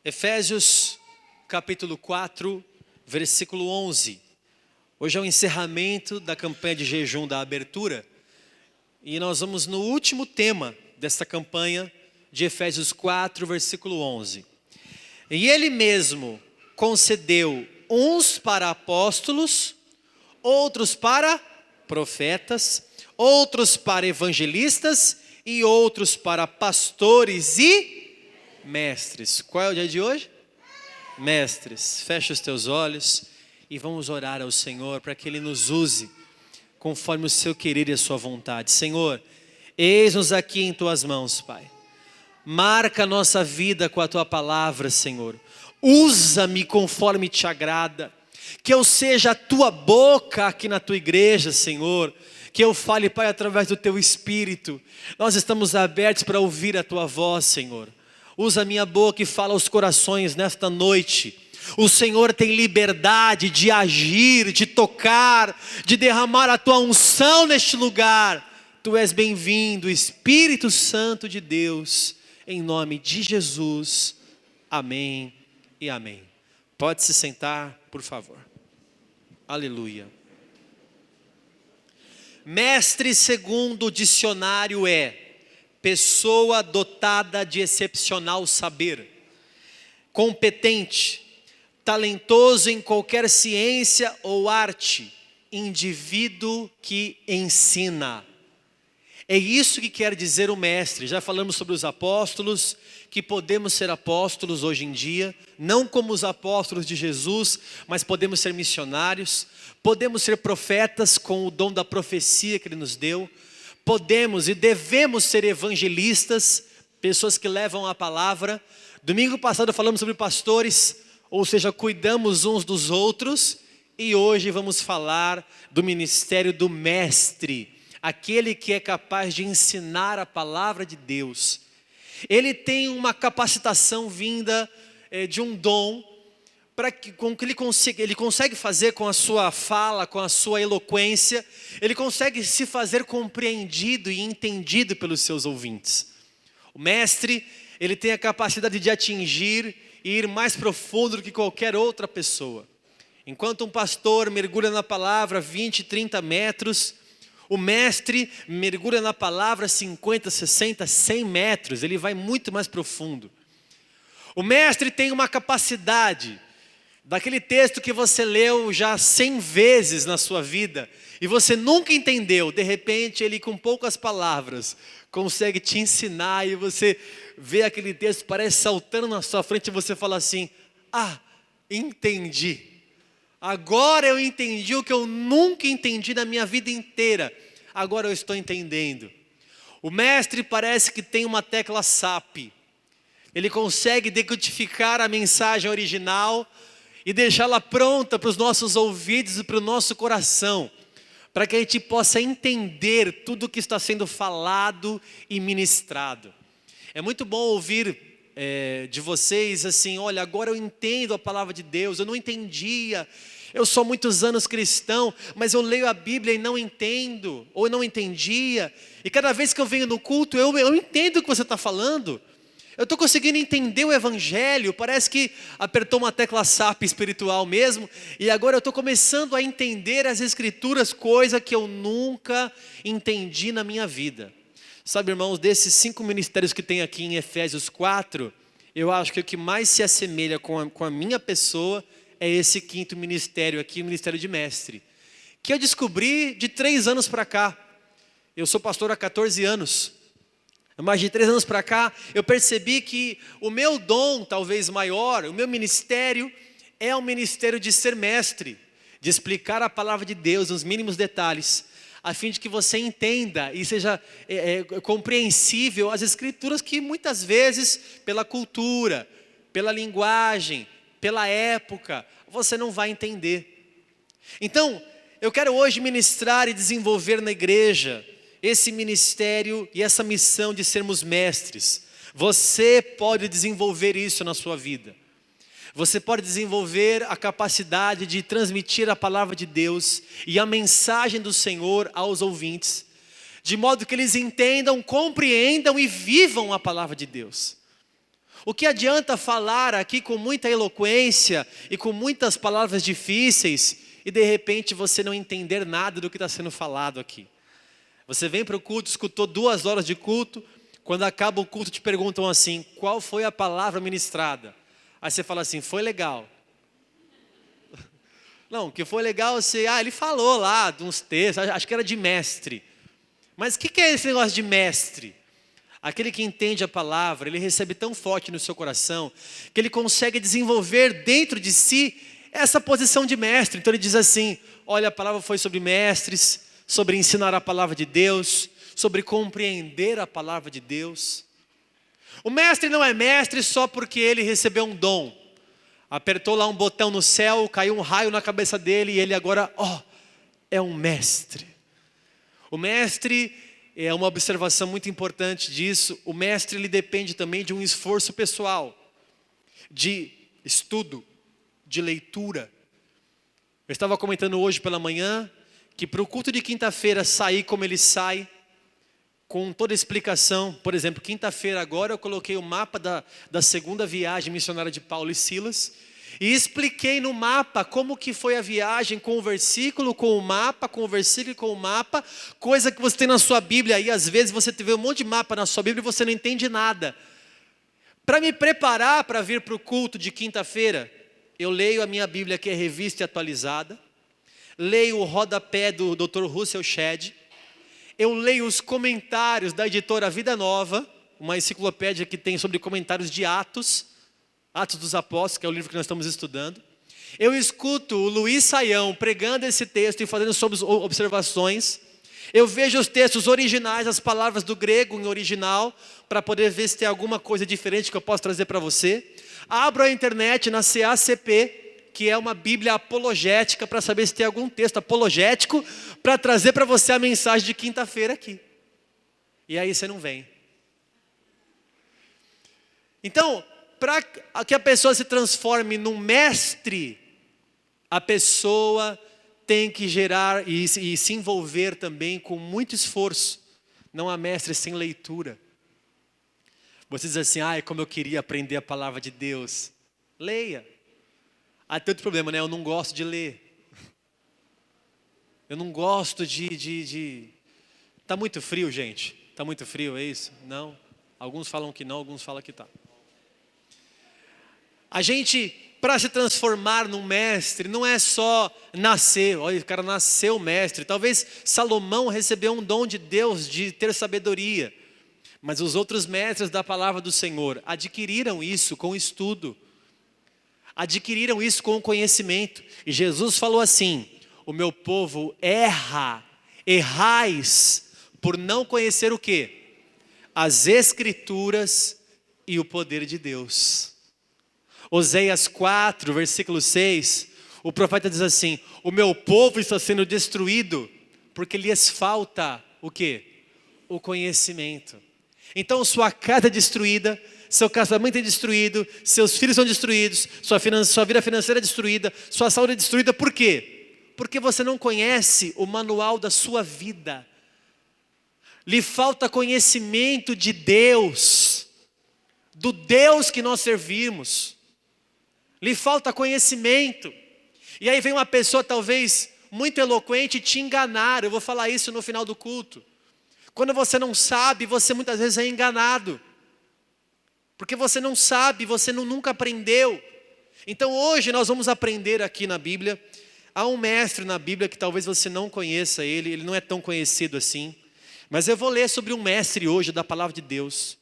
Efésios capítulo 4, versículo 11. Hoje é o encerramento da campanha de jejum da abertura. E nós vamos no último tema desta campanha de Efésios 4, versículo 11. E ele mesmo concedeu uns para apóstolos, outros para profetas, outros para evangelistas e outros para pastores e mestres. Qual é o dia de hoje? Mestres. Fecha os teus olhos e vamos orar ao Senhor para que Ele nos use conforme o seu querer e a sua vontade. Senhor, eis-nos aqui em tuas mãos, Pai. Marca a nossa vida com a tua palavra, Senhor. Usa-me conforme te agrada. Que eu seja a tua boca aqui na tua igreja, Senhor. Que eu fale, Pai, através do teu Espírito. Nós estamos abertos para ouvir a tua voz, Senhor. Usa a minha boca e fala aos corações nesta noite. O Senhor tem liberdade de agir, de tocar, de derramar a tua unção neste lugar. Tu és bem-vindo, Espírito Santo de Deus, em nome de Jesus. Amém e amém. Pode se sentar, por favor. Aleluia. Mestre segundo o dicionário é pessoa dotada de excepcional saber, competente, talentoso em qualquer ciência ou arte, indivíduo que ensina. É isso que quer dizer o mestre. Já falamos sobre os apóstolos, que podemos ser apóstolos hoje em dia, não como os apóstolos de Jesus, mas podemos ser missionários, podemos ser profetas com o dom da profecia que Ele nos deu, podemos e devemos ser evangelistas, pessoas que levam a palavra. Domingo passado falamos sobre pastores, ou seja, cuidamos uns dos outros, e hoje vamos falar do ministério do mestre, aquele que é capaz de ensinar a palavra de Deus. Ele tem uma capacitação vinda de um dom, com que ele consegue fazer com a sua fala, com a sua eloquência, ele consegue se fazer compreendido e entendido pelos seus ouvintes. O mestre, ele tem a capacidade de atingir e ir mais profundo do que qualquer outra pessoa. Enquanto um pastor mergulha na palavra 20, 30 metros, o mestre mergulha na palavra 50, 60, 100 metros, ele vai muito mais profundo. O mestre tem uma capacidade, daquele texto que você leu já 100 vezes na sua vida, e você nunca entendeu, de repente ele com poucas palavras, consegue te ensinar, e você vê aquele texto, parece saltando na sua frente, e você fala assim, entendi. Agora eu entendi o que eu nunca entendi na minha vida inteira. Agora eu estou entendendo. O mestre parece que tem uma tecla SAP. Ele consegue decodificar a mensagem original e deixá-la pronta para os nossos ouvidos e para o nosso coração, para que a gente possa entender tudo o que está sendo falado e ministrado. É muito bom ouvir de vocês assim, olha, agora eu entendo a palavra de Deus, eu não entendia, eu sou muitos anos cristão, mas eu leio a Bíblia e não entendo, ou eu não entendia, e cada vez que eu venho no culto, eu entendo o que você está falando, eu estou conseguindo entender o Evangelho, parece que apertou uma tecla SAP espiritual mesmo, e agora eu estou começando a entender as Escrituras, coisa que eu nunca entendi na minha vida. Sabe, irmãos, desses 5 ministérios que tem aqui em Efésios 4, eu acho que o que mais se assemelha com a minha pessoa é esse 5º ministério aqui, o ministério de mestre, que eu descobri de 3 anos para cá. Eu sou pastor há 14 anos. Mais de 3 anos para cá, eu percebi que o meu dom, talvez maior, o meu ministério, é o ministério de ser mestre, de explicar a palavra de Deus nos mínimos detalhes, a fim de que você entenda e seja compreensível as Escrituras que muitas vezes, pela cultura, pela linguagem, pela época, você não vai entender. Então, eu quero hoje ministrar e desenvolver na igreja esse ministério e essa missão de sermos mestres. Você pode desenvolver isso na sua vida. Você pode desenvolver a capacidade de transmitir a palavra de Deus e a mensagem do Senhor aos ouvintes, de modo que eles entendam, compreendam e vivam a palavra de Deus. O que adianta falar aqui com muita eloquência e com muitas palavras difíceis e de repente você não entender nada do que está sendo falado aqui? Você vem para o culto, escutou 2 horas de culto, quando acaba o culto te perguntam assim, qual foi a palavra ministrada? Aí você fala assim, foi legal. Não, o que foi legal, ele falou lá de uns textos, acho que era de mestre. Mas o que é esse negócio de mestre? Aquele que entende a palavra, ele recebe tão forte no seu coração, que ele consegue desenvolver dentro de si essa posição de mestre. Então ele diz assim, olha, a palavra foi sobre mestres, sobre ensinar a palavra de Deus, sobre compreender a palavra de Deus. O mestre não é mestre só porque ele recebeu um dom. Apertou lá um botão no céu, caiu um raio na cabeça dele e ele agora, é um mestre. O mestre, é uma observação muito importante disso, o mestre ele depende também de um esforço pessoal, de estudo, de leitura. Eu estava comentando hoje pela manhã, que para o culto de quinta-feira sair como ele sai, com toda a explicação, por exemplo, quinta-feira agora eu coloquei o mapa da segunda viagem missionária de Paulo e Silas, e expliquei no mapa como que foi a viagem com o versículo, com o mapa, com o versículo e com o mapa, coisa que você tem na sua Bíblia, e às vezes você vê um monte de mapa na sua Bíblia e você não entende nada. Para me preparar para vir para o culto de quinta-feira, eu leio a minha Bíblia que é revista e atualizada, leio o rodapé do Dr. Russell Shedd, eu leio os comentários da editora Vida Nova, uma enciclopédia que tem sobre comentários de Atos dos Apóstolos, que é o livro que nós estamos estudando. Eu escuto o Luiz Saião pregando esse texto e fazendo observações. Eu vejo os textos originais, as palavras do grego em original, para poder ver se tem alguma coisa diferente que eu posso trazer para você. Abro a internet na CACP, que é uma Bíblia apologética, para saber se tem algum texto apologético, para trazer para você a mensagem de quinta-feira aqui. E aí você não vem. Então, para que a pessoa se transforme num mestre, a pessoa tem que gerar e se envolver também com muito esforço. Não há mestre sem leitura. Você diz assim, como eu queria aprender a palavra de Deus. Leia. Tem outro problema, né? Eu não gosto de ler. Eu não gosto de... Está muito frio, gente? Está muito frio, é isso? Não? Alguns falam que não, alguns falam que está. A gente, para se transformar num mestre, não é só nascer. Olha, o cara nasceu mestre. Talvez Salomão recebeu um dom de Deus de ter sabedoria. Mas os outros mestres da palavra do Senhor adquiriram isso com estudo. Adquiriram isso com o conhecimento. E Jesus falou assim, o meu povo errais por não conhecer o quê? As Escrituras e o poder de Deus. Oséias 4, versículo 6, o profeta diz assim, o meu povo está sendo destruído porque lhes falta o quê? O conhecimento. Então sua casa é destruída, seu casamento é destruído, seus filhos são destruídos, sua vida financeira é destruída, sua saúde é destruída, por quê? Porque você não conhece o manual da sua vida. Lhe falta conhecimento de Deus, do Deus que nós servimos. Lhe falta conhecimento. E aí vem uma pessoa talvez muito eloquente te enganar. Eu vou falar isso no final do culto. Quando você não sabe, você muitas vezes é enganado. Porque você não sabe, você nunca aprendeu. Então hoje nós vamos aprender aqui na Bíblia. Há um mestre na Bíblia que talvez você não conheça ele não é tão conhecido assim. Mas eu vou ler sobre um mestre hoje da palavra de Deus,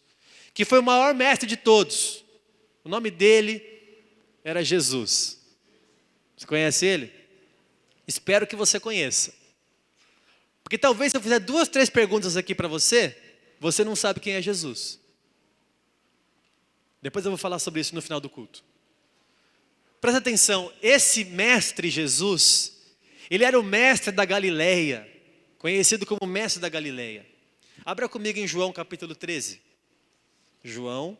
que foi o maior mestre de todos. O nome dele era Jesus. Você conhece ele? Espero que você conheça. Porque talvez se eu fizer 2, 3 perguntas aqui para você, você não sabe quem é Jesus. Depois eu vou falar sobre isso no final do culto. Presta atenção, esse mestre Jesus, ele era o mestre da Galileia, conhecido como mestre da Galileia. Abra comigo em João capítulo 13. João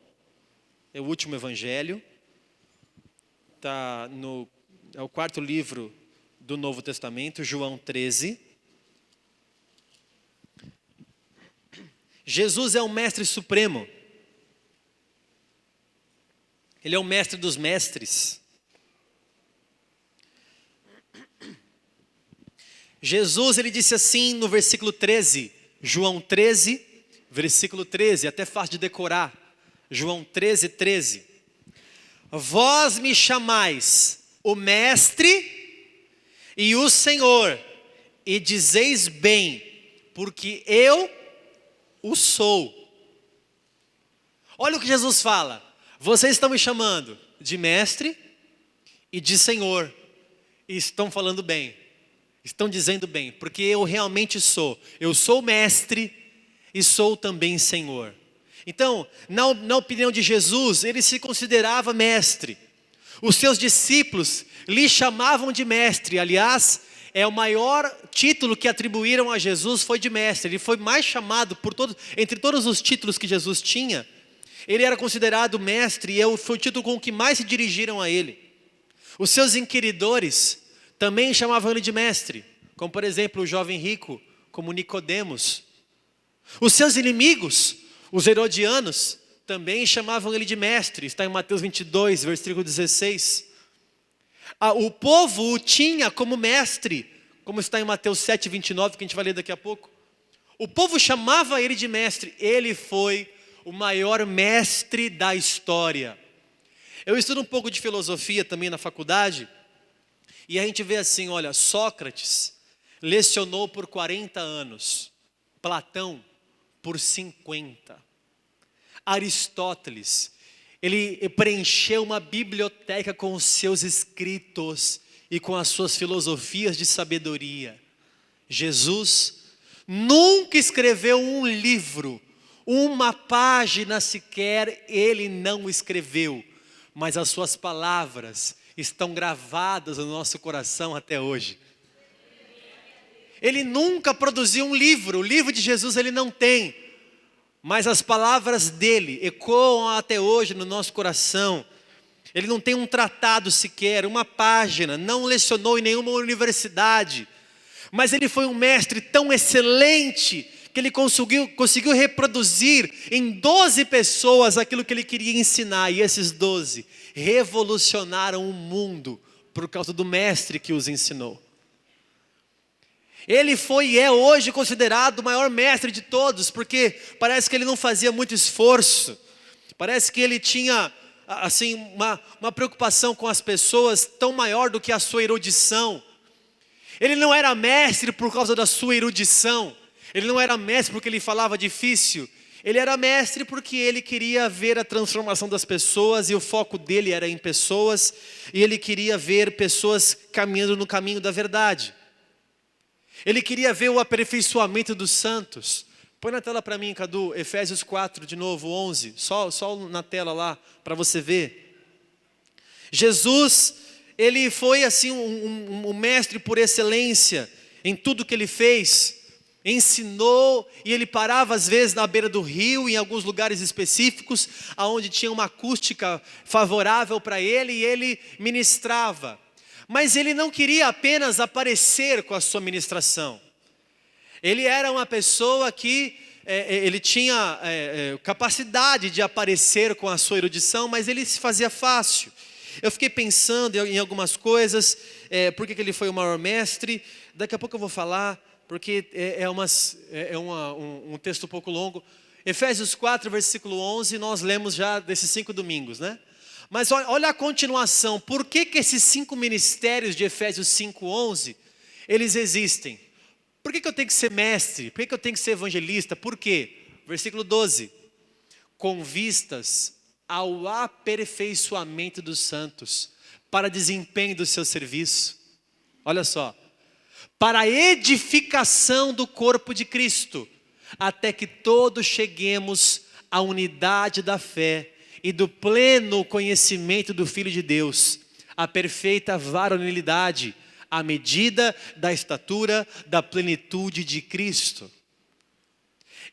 é o último evangelho. É o 4º livro do Novo Testamento, João 13. Jesus é o mestre supremo. Ele é o mestre dos mestres. Jesus, ele disse assim no versículo 13, João 13, versículo 13, até fácil de decorar. João 13, 13. Vós me chamais o mestre e o Senhor, e dizeis bem, porque eu o sou. Olha o que Jesus fala. Vocês estão me chamando de mestre e de Senhor. E estão falando bem. Estão dizendo bem, porque eu realmente sou. Eu sou mestre e sou também Senhor. Então, na opinião de Jesus, ele se considerava mestre. Os seus discípulos lhe chamavam de mestre. Aliás, o maior título que atribuíram a Jesus foi de mestre. Ele foi mais chamado entre todos os títulos que Jesus tinha. Ele era considerado mestre e foi o título com o que mais se dirigiram a ele. Os seus inquiridores também chamavam ele de mestre, como por exemplo o jovem rico, como Nicodemos. Os seus inimigos, os herodianos, também chamavam ele de mestre. Está em Mateus 22, versículo 16. O povo o tinha como mestre, como está em Mateus 7, 29, que a gente vai ler daqui a pouco. O povo chamava ele de mestre. Ele foi o maior mestre da história. Eu estudo um pouco de filosofia também na faculdade, e a gente vê assim, olha, Sócrates lecionou por 40 anos, Platão por 50. Aristóteles, ele preencheu uma biblioteca com os seus escritos e com as suas filosofias de sabedoria. Jesus nunca escreveu um livro, uma página sequer ele não escreveu, mas as suas palavras estão gravadas no nosso coração até hoje. Ele nunca produziu um livro, o livro de Jesus ele não tem, mas as palavras dele ecoam até hoje no nosso coração. Ele não tem um tratado sequer, uma página, não lecionou em nenhuma universidade, mas ele foi um mestre tão excelente que ele conseguiu reproduzir em 12 pessoas aquilo que ele queria ensinar, e esses 12 revolucionaram o mundo por causa do mestre que os ensinou. Ele foi e é hoje considerado o maior mestre de todos, porque parece que ele não fazia muito esforço, parece que ele tinha assim, uma preocupação com as pessoas tão maior do que a sua erudição. Ele não era mestre por causa da sua erudição, ele não era mestre porque ele falava difícil, ele era mestre porque ele queria ver a transformação das pessoas, e o foco dele era em pessoas, e ele queria ver pessoas caminhando no caminho da verdade. Ele queria ver o aperfeiçoamento dos santos. Põe na tela para mim, Cadu, Efésios 4, de novo, 11. Só na tela lá, para você ver. Jesus, ele foi assim um mestre por excelência em tudo que ele fez. Ensinou, e ele parava às vezes na beira do rio, em alguns lugares específicos, onde tinha uma acústica favorável para ele, e ele ministrava. Mas ele não queria apenas aparecer com a sua ministração. Ele era uma pessoa que ele tinha capacidade de aparecer com a sua erudição, mas ele se fazia fácil. Eu fiquei pensando em algumas coisas, por que ele foi o maior mestre. Daqui a pouco eu vou falar, porque um texto um pouco longo. Efésios 4, versículo 11, nós lemos já desses 5 domingos, né? Mas olha a continuação. Por que esses 5 ministérios de Efésios 5, 11, eles existem? Por que eu tenho que ser mestre? Por que eu tenho que ser evangelista? Por quê? Versículo 12. Com vistas ao aperfeiçoamento dos santos, para desempenho do seu serviço. Olha só. Para a edificação do corpo de Cristo, até que todos cheguemos à unidade da fé e do pleno conhecimento do Filho de Deus, a perfeita varonilidade, à medida da estatura da plenitude de Cristo.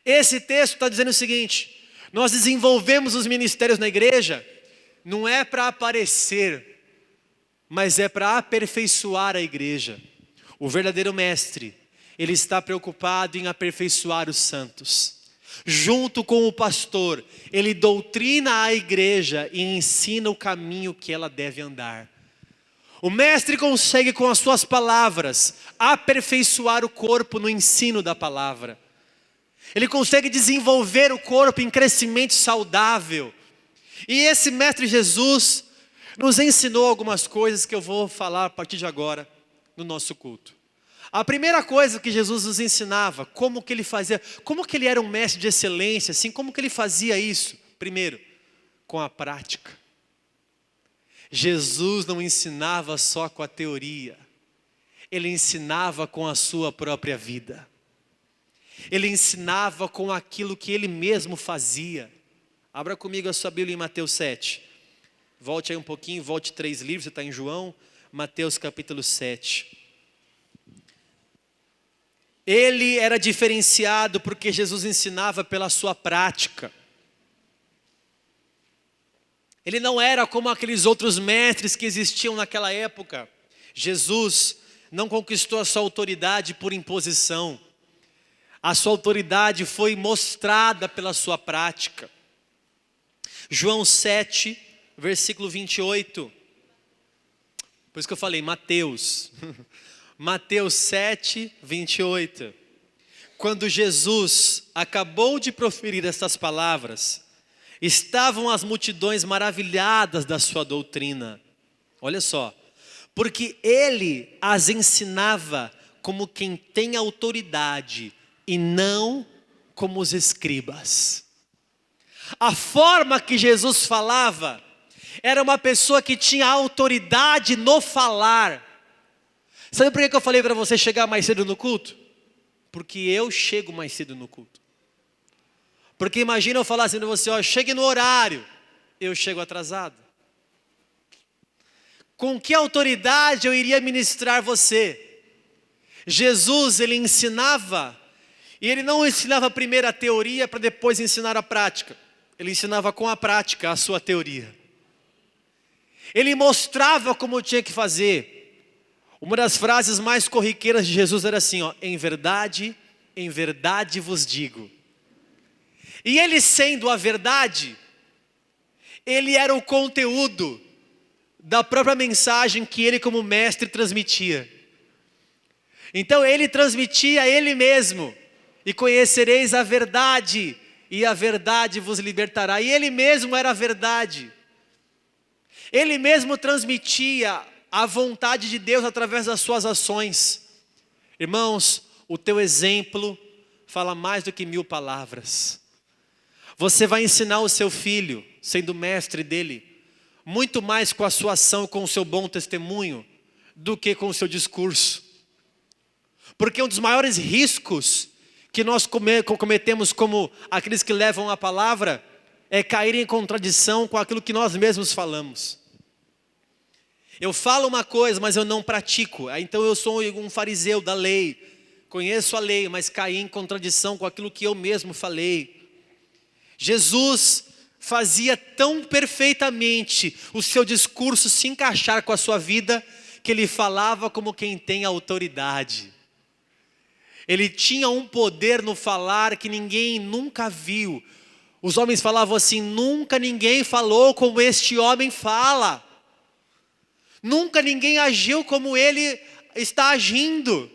Esse texto está dizendo o seguinte: nós desenvolvemos os ministérios na igreja, não é para aparecer, mas é para aperfeiçoar a igreja. O verdadeiro mestre, ele está preocupado em aperfeiçoar os santos. Junto com o pastor, ele doutrina a igreja e ensina o caminho que ela deve andar. O mestre consegue com as suas palavras aperfeiçoar o corpo no ensino da palavra. Ele consegue desenvolver o corpo em crescimento saudável. E esse mestre Jesus nos ensinou algumas coisas que eu vou falar a partir de agora no nosso culto. A primeira coisa que Jesus nos ensinava, como que ele fazia, como que ele era um mestre de excelência, assim, como que ele fazia isso? Primeiro, com a prática. Jesus não ensinava só com a teoria, ele ensinava com a sua própria vida. Ele ensinava com aquilo que ele mesmo fazia. Abra comigo a sua Bíblia em Mateus 7. Volte aí um pouquinho, volte 3 livros, você está em João, Mateus capítulo 7. Ele era diferenciado porque Jesus ensinava pela sua prática. Ele não era como aqueles outros mestres que existiam naquela época. Jesus não conquistou a sua autoridade por imposição. A sua autoridade foi mostrada pela sua prática. João 7, versículo 28. Por isso que eu falei Mateus. Mateus 7, 28. Quando Jesus acabou de proferir estas palavras, estavam as multidões maravilhadas da sua doutrina. Olha só. Porque ele as ensinava como quem tem autoridade e não como os escribas. A forma que Jesus falava era uma pessoa que tinha autoridade no falar. Sabe por que eu falei para você chegar mais cedo no culto? Porque eu chego mais cedo no culto. Porque imagina eu falar assim para você, ó, chegue no horário, eu chego atrasado. Com que autoridade eu iria ministrar você? Jesus, ele ensinava, e ele não ensinava primeiro a teoria para depois ensinar a prática. Ele ensinava com a prática a sua teoria. Ele mostrava como tinha que fazer. Uma das frases mais corriqueiras de Jesus era assim, ó, em verdade vos digo. E ele sendo a verdade, ele era o conteúdo da própria mensagem que ele como mestre transmitia. Então ele transmitia ele mesmo, e conhecereis a verdade, e a verdade vos libertará. E ele mesmo era a verdade. Ele mesmo transmitia a vontade de Deus através das suas ações. Irmãos, o teu exemplo fala mais do que 1000 palavras. Você vai ensinar o seu filho, sendo mestre dele, muito mais com a sua ação, com o seu bom testemunho, do que com o seu discurso. Porque um dos maiores riscos que nós cometemos como aqueles que levam a palavra é cair em contradição com aquilo que nós mesmos falamos. Eu falo uma coisa, mas eu não pratico. Então eu sou um fariseu da lei. Conheço a lei, mas caí em contradição com aquilo que eu mesmo falei. Jesus fazia tão perfeitamente o seu discurso se encaixar com a sua vida, que ele falava como quem tem autoridade. Ele tinha um poder no falar que ninguém nunca viu. Os homens falavam assim, nunca ninguém falou como este homem fala. Nunca ninguém agiu como ele está agindo.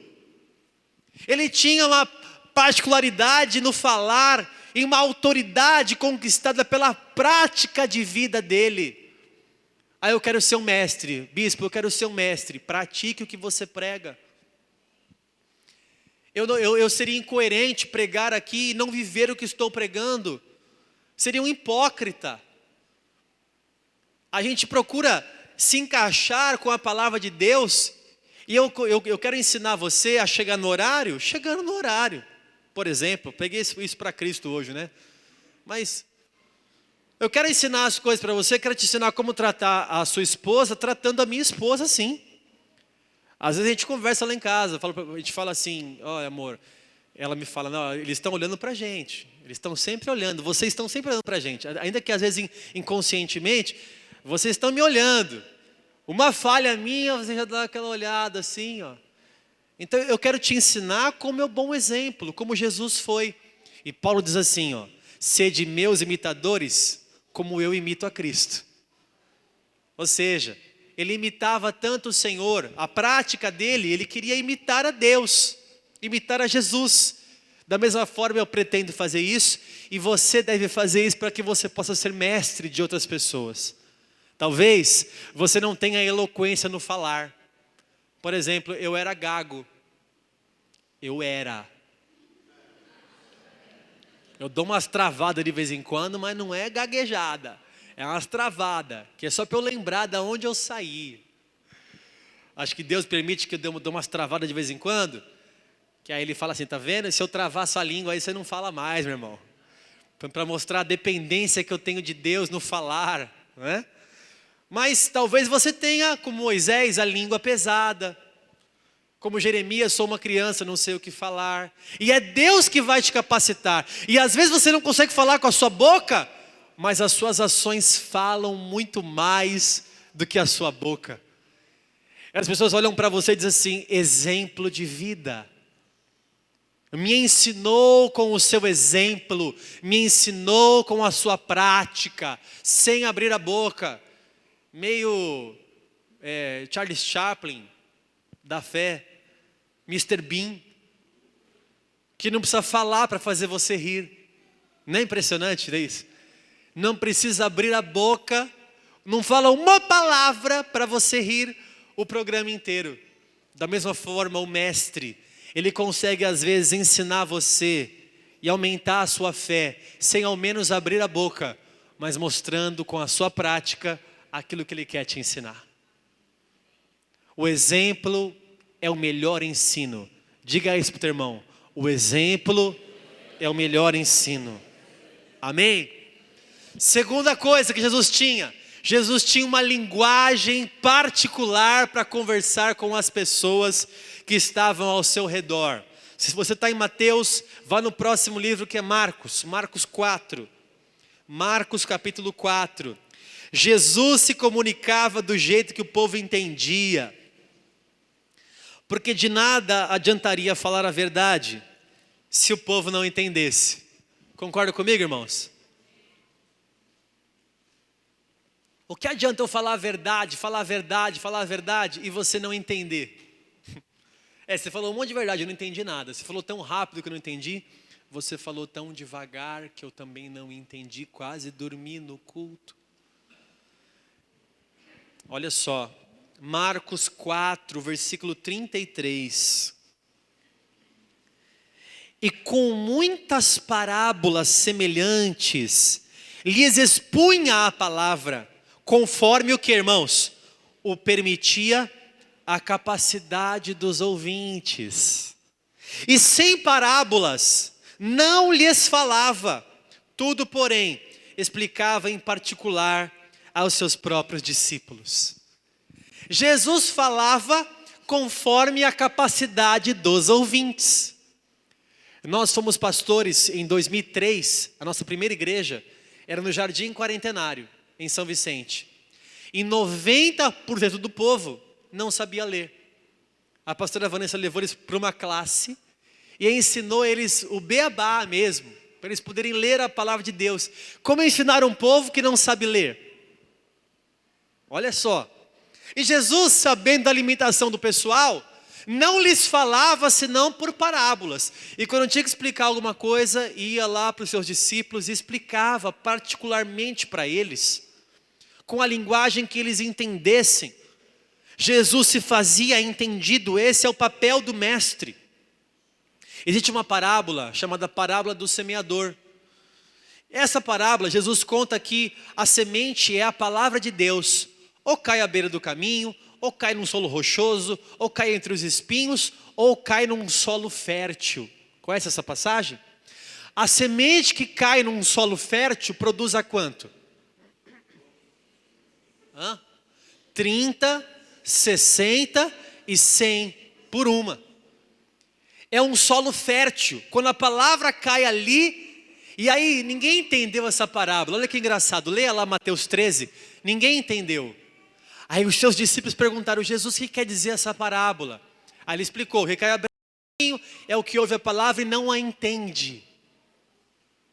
Ele tinha uma particularidade no falar e uma autoridade conquistada pela prática de vida dele. Eu quero ser um mestre, bispo, eu quero ser um mestre. Pratique o que você prega. Eu seria incoerente pregar aqui e não viver o que estou pregando. Seria um hipócrita. A gente procura se encaixar com a palavra de Deus, e eu quero ensinar você a chegar no horário, chegando no horário. Por exemplo, peguei isso para Cristo hoje, né? Mas eu quero ensinar as coisas para você, quero te ensinar como tratar a sua esposa, tratando a minha esposa assim. Às vezes a gente conversa lá em casa, a gente fala assim, ó, amor, ela me fala, não, eles estão olhando para a gente, eles estão sempre olhando, vocês estão sempre olhando para a gente, ainda que às vezes inconscientemente, vocês estão me olhando. Uma falha minha, você já dá aquela olhada assim, ó. Então eu quero te ensinar como é o bom exemplo, como Jesus foi. E Paulo diz assim, ó, sede meus imitadores, como eu imito a Cristo. Ou seja, ele imitava tanto o Senhor, a prática dele, ele queria imitar a Deus, imitar a Jesus. Da mesma forma eu pretendo fazer isso, e você deve fazer isso para que você possa ser mestre de outras pessoas. Talvez você não tenha eloquência no falar. Por exemplo, eu era gago. Eu dou umas travadas de vez em quando, mas não é gaguejada. É umas travadas, que é só para eu lembrar de onde eu saí. Acho que Deus permite que eu dê umas travadas de vez em quando. Que aí ele fala assim, tá vendo? Se eu travar sua língua aí você não fala mais, meu irmão. Para mostrar a dependência que eu tenho de Deus no falar, não é? Mas talvez você tenha, como Moisés, a língua pesada. Como Jeremias, sou uma criança, não sei o que falar. E é Deus que vai te capacitar. E às vezes você não consegue falar com a sua boca, mas as suas ações falam muito mais do que a sua boca. As pessoas olham para você e dizem assim, exemplo de vida. Me ensinou com o seu exemplo, me ensinou com a sua prática, sem abrir a boca. Meio Charles Chaplin, da fé, Mr. Bean, que não precisa falar para fazer você rir. Não é impressionante, não é isso? Não precisa abrir a boca, não fala uma palavra para você rir o programa inteiro. Da mesma forma, o mestre, ele consegue às vezes ensinar você e aumentar a sua fé, sem ao menos abrir a boca, mas mostrando com a sua prática aquilo que ele quer te ensinar. O exemplo é o melhor ensino. Diga isso para o teu irmão. O exemplo é o melhor ensino. Amém? Segunda coisa que Jesus tinha uma linguagem particular para conversar com as pessoas que estavam ao seu redor. Se você está em Mateus, vá no próximo livro que é Marcos 4. Marcos capítulo 4. Jesus se comunicava do jeito que o povo entendia. Porque de nada adiantaria falar a verdade se o povo não entendesse. Concorda comigo, irmãos? O que adianta eu falar a verdade e você não entender? Você falou um monte de verdade, eu não entendi nada. Você falou tão rápido que eu não entendi. Você falou tão devagar que eu também não entendi, quase dormi no culto. Olha só, Marcos 4, versículo 33. E com muitas parábolas semelhantes, lhes expunha a palavra, conforme o que, irmãos? O permitia a capacidade dos ouvintes. E sem parábolas, não lhes falava, tudo, porém, explicava em particular aos seus próprios discípulos. Jesus falava conforme a capacidade dos ouvintes. Nós fomos pastores em 2003, a nossa primeira igreja era no Jardim Quarentenário, em São Vicente. E 90% do povo não sabia ler. A pastora Vanessa levou eles para uma classe e ensinou eles o beabá mesmo, para eles poderem ler a palavra de Deus. Como ensinar um povo que não sabe ler? Olha só. E Jesus, sabendo da limitação do pessoal, não lhes falava senão por parábolas. E quando tinha que explicar alguma coisa, ia lá para os seus discípulos e explicava particularmente para eles, com a linguagem que eles entendessem. Jesus se fazia entendido, esse é o papel do mestre. Existe uma parábola chamada parábola do semeador. Essa parábola, Jesus conta que a semente é a palavra de Deus. Ou cai à beira do caminho, ou cai num solo rochoso, ou cai entre os espinhos, ou cai num solo fértil. Conhece essa passagem? A semente que cai num solo fértil produz a quanto? 30, 60 e 100 por uma. É um solo fértil. Quando a palavra cai ali, e aí ninguém entendeu essa parábola. Olha que engraçado, leia lá Mateus 13. Ninguém entendeu. Aí os seus discípulos perguntaram, Jesus, o que quer dizer essa parábola? Aí ele explicou, recai a é o que ouve a palavra e não a entende.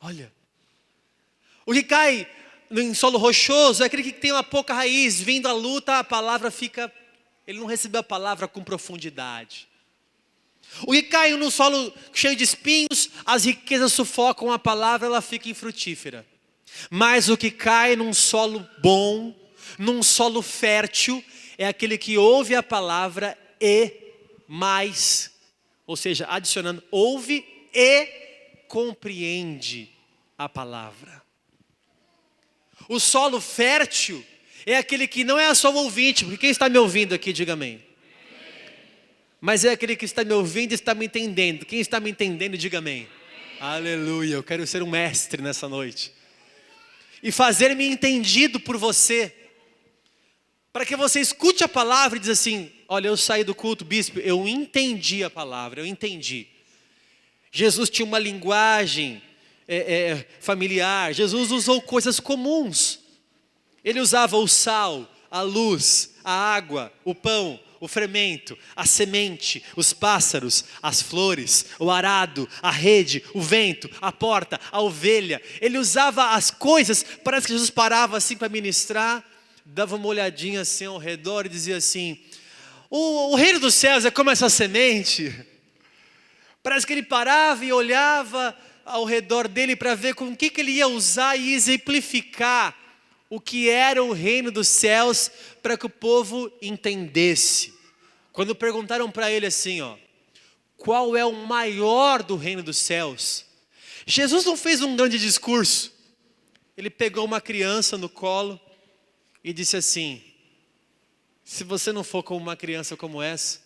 Olha. O que cai em solo rochoso é aquele que tem uma pouca raiz. Vindo a luta, a palavra fica... Ele não recebeu a palavra com profundidade. O que cai num solo cheio de espinhos, as riquezas sufocam a palavra, ela fica infrutífera. Mas o que cai num solo bom, num solo fértil, é aquele que ouve a palavra e mais, ou seja, adicionando, ouve e compreende a palavra. O solo fértil é aquele que não é só o ouvinte, porque quem está me ouvindo aqui, diga amém. Mas é aquele que está me ouvindo e está me entendendo. Quem está me entendendo, diga amém. Aleluia, eu quero ser um mestre nessa noite. E fazer-me entendido por você. Para que você escute a palavra e diz assim, olha, eu saí do culto, bispo, eu entendi a palavra, eu entendi. Jesus tinha uma linguagem familiar, Jesus usou coisas comuns. Ele usava o sal, a luz, a água, o pão, o fermento, a semente, os pássaros, as flores, o arado, a rede, o vento, a porta, a ovelha. Ele usava as coisas, parece que Jesus parava assim para ministrar, dava uma olhadinha assim ao redor e dizia assim, o reino dos céus é como essa semente. Parece que ele parava e olhava ao redor dele para ver com o que ele ia usar e exemplificar o que era o reino dos céus para que o povo entendesse. Quando perguntaram para ele assim, qual é o maior do reino dos céus? Jesus não fez um grande discurso. Ele pegou uma criança no colo e disse assim, se você não for como uma criança como essa,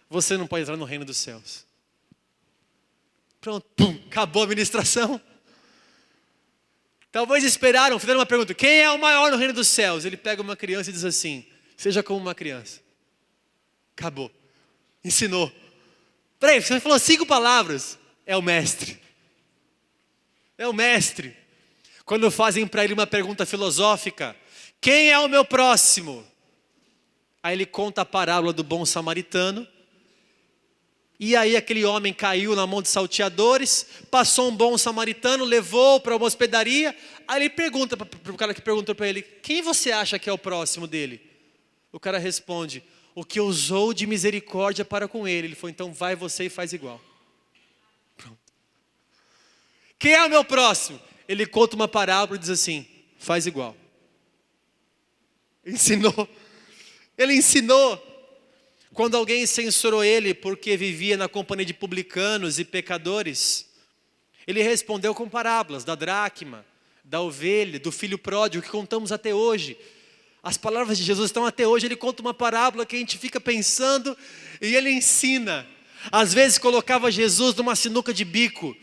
você não pode entrar no reino dos céus. Pronto, pum, acabou a ministração. Talvez esperaram, fizeram uma pergunta, quem é o maior no reino dos céus? Ele pega uma criança e diz assim, seja como uma criança. Acabou, ensinou. Peraí, você falou 5 palavras, é o mestre. É o mestre. Quando fazem para ele uma pergunta filosófica, quem é o meu próximo? Aí ele conta a parábola do bom samaritano. E aí aquele homem caiu na mão de salteadores, passou um bom samaritano, levou para uma hospedaria. Aí ele pergunta para o cara que perguntou para ele, quem você acha que é o próximo dele? O cara responde, o que usou de misericórdia para com ele. Ele falou, então vai você e faz igual. Pronto. Quem é o meu próximo? Ele conta uma parábola e diz assim, faz igual. Ensinou. Ele ensinou. Quando alguém censurou ele porque vivia na companhia de publicanos e pecadores, ele respondeu com parábolas da dracma, da ovelha, do filho pródigo, que contamos até hoje. As palavras de Jesus estão até hoje. Ele conta uma parábola que a gente fica pensando e ele ensina. Às vezes colocava Jesus numa sinuca de bico.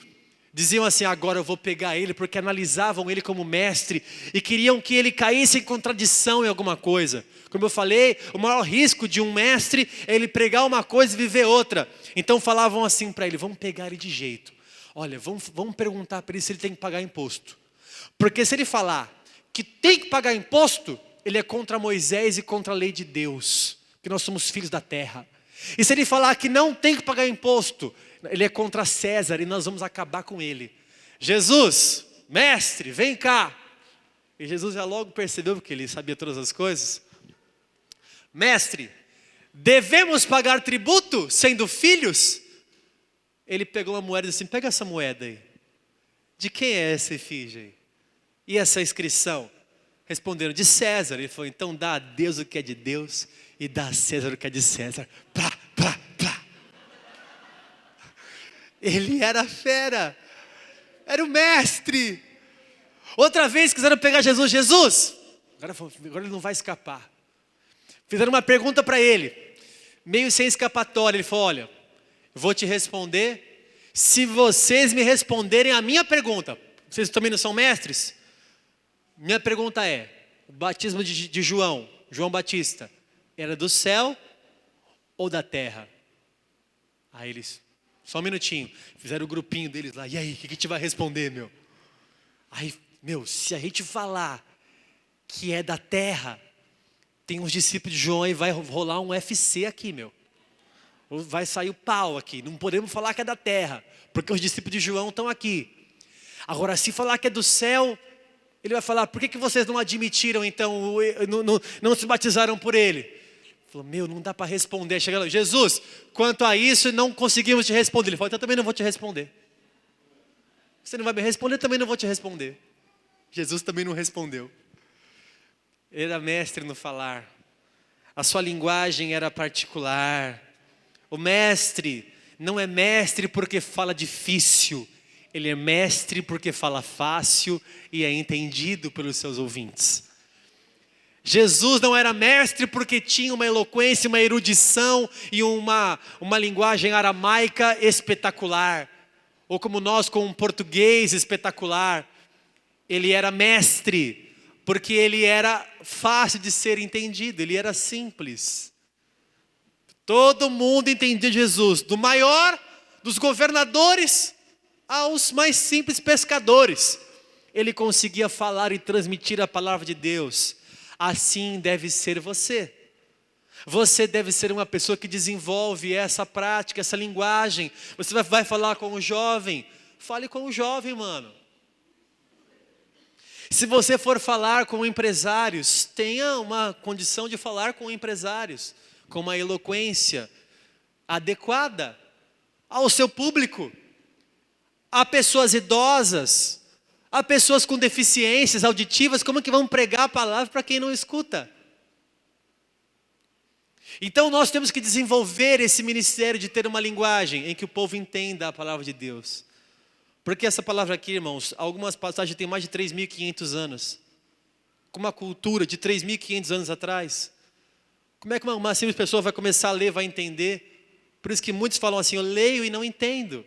Diziam assim, agora eu vou pegar ele, porque analisavam ele como mestre e queriam que ele caísse em contradição em alguma coisa. Como eu falei, o maior risco de um mestre é ele pregar uma coisa e viver outra. Então falavam assim para ele, vamos pegar ele de jeito. Olha, vamos perguntar para ele se ele tem que pagar imposto. Porque se ele falar que tem que pagar imposto, ele é contra Moisés e contra a lei de Deus. Porque nós somos filhos da terra. E se ele falar que não tem que pagar imposto, ele é contra César e nós vamos acabar com ele. Jesus, mestre, vem cá. E Jesus já logo percebeu, porque ele sabia todas as coisas. Mestre, devemos pagar tributo sendo filhos? Ele pegou uma moeda e disse assim, pega essa moeda aí. De quem é essa efígie aí? E essa inscrição? Responderam, de César. Ele falou, então dá a Deus o que é de Deus e dá a César o que é de César. Plá, plá, plá. Ele era fera. Era o mestre. Outra vez quiseram pegar Jesus. Jesus, agora ele não vai escapar. Fizeram uma pergunta para ele, meio sem escapatória. Ele falou, olha, eu vou te responder se vocês me responderem a minha pergunta. Vocês também não são mestres? Minha pergunta é, o batismo de João Batista, era do céu ou da terra? Aí eles, só um minutinho, fizeram o grupinho deles lá, e aí, o que a gente vai responder, meu? Aí, se a gente falar que é da terra, tem uns discípulos de João e vai rolar um UFC aqui, meu. Vai sair o pau aqui, não podemos falar que é da terra, porque os discípulos de João estão aqui. Agora, se falar que é do céu, ele vai falar, por que vocês não admitiram então, não se batizaram por ele? Ele falou, não dá para responder. Chega lá, Jesus, quanto a isso não conseguimos te responder. Ele falou, então também não vou te responder. Você não vai me responder, eu também não vou te responder. Jesus também não respondeu. Ele era mestre no falar. A sua linguagem era particular. O mestre não é mestre porque fala difícil. Ele é mestre porque fala fácil e é entendido pelos seus ouvintes. Jesus não era mestre porque tinha uma eloquência, uma erudição e uma linguagem aramaica espetacular. Ou como nós com um português espetacular. Ele era mestre porque ele era fácil de ser entendido, ele era simples. Todo mundo entendia Jesus, do maior dos governadores aos mais simples pescadores. Ele conseguia falar e transmitir a palavra de Deus. Assim deve ser você. Você deve ser uma pessoa que desenvolve essa prática, essa linguagem. Você vai falar com o jovem, fale com o jovem, mano. Se você for falar com empresários, tenha uma condição de falar com empresários, com uma eloquência adequada ao seu público. Há pessoas idosas, há pessoas com deficiências auditivas, como que vão pregar a palavra para quem não escuta? Então nós temos que desenvolver esse ministério de ter uma linguagem em que o povo entenda a palavra de Deus. Porque essa palavra aqui, irmãos, algumas passagens têm mais de 3.500 anos. Com uma cultura de 3.500 anos atrás. Como é que uma simples pessoa vai começar a ler, vai entender? Por isso que muitos falam assim, eu leio e não entendo.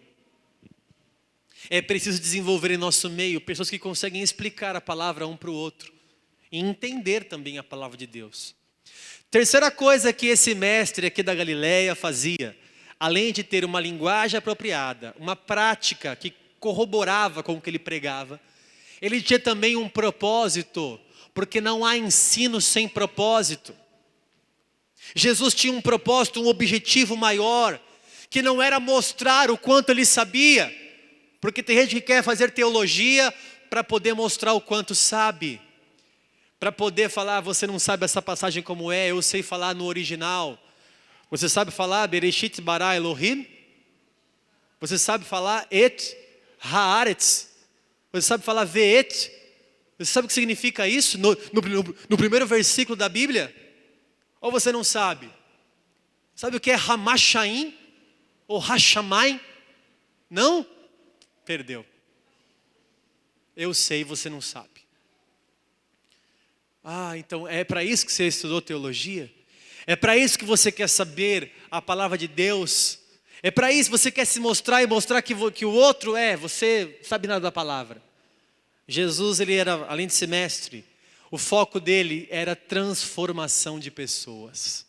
É preciso desenvolver em nosso meio pessoas que conseguem explicar a palavra um para o outro. E entender também a palavra de Deus. Terceira coisa que esse mestre aqui da Galileia fazia, além de ter uma linguagem apropriada, uma prática que corroborava com o que ele pregava, ele tinha também um propósito, porque não há ensino sem propósito. Jesus tinha um propósito, um objetivo maior, que não era mostrar o quanto ele sabia, porque tem gente que quer fazer teologia para poder mostrar o quanto sabe, para poder falar, você não sabe essa passagem como é, eu sei falar no original. Você sabe falar Bereshit bara Elohim? Você sabe falar Et Haaretz? Você sabe falar Ve'et? Você sabe o que significa isso no primeiro versículo da Bíblia? Ou você não sabe? Sabe o que é Hamashaim? Ou Hashamai? Não? Perdeu. Eu sei, você não sabe. Então é para isso que você estudou teologia? É para isso que você quer saber a palavra de Deus? É para isso que você quer se mostrar e mostrar que o outro você sabe nada da palavra? Jesus, ele era, além de ser mestre, o foco dele era transformação de pessoas.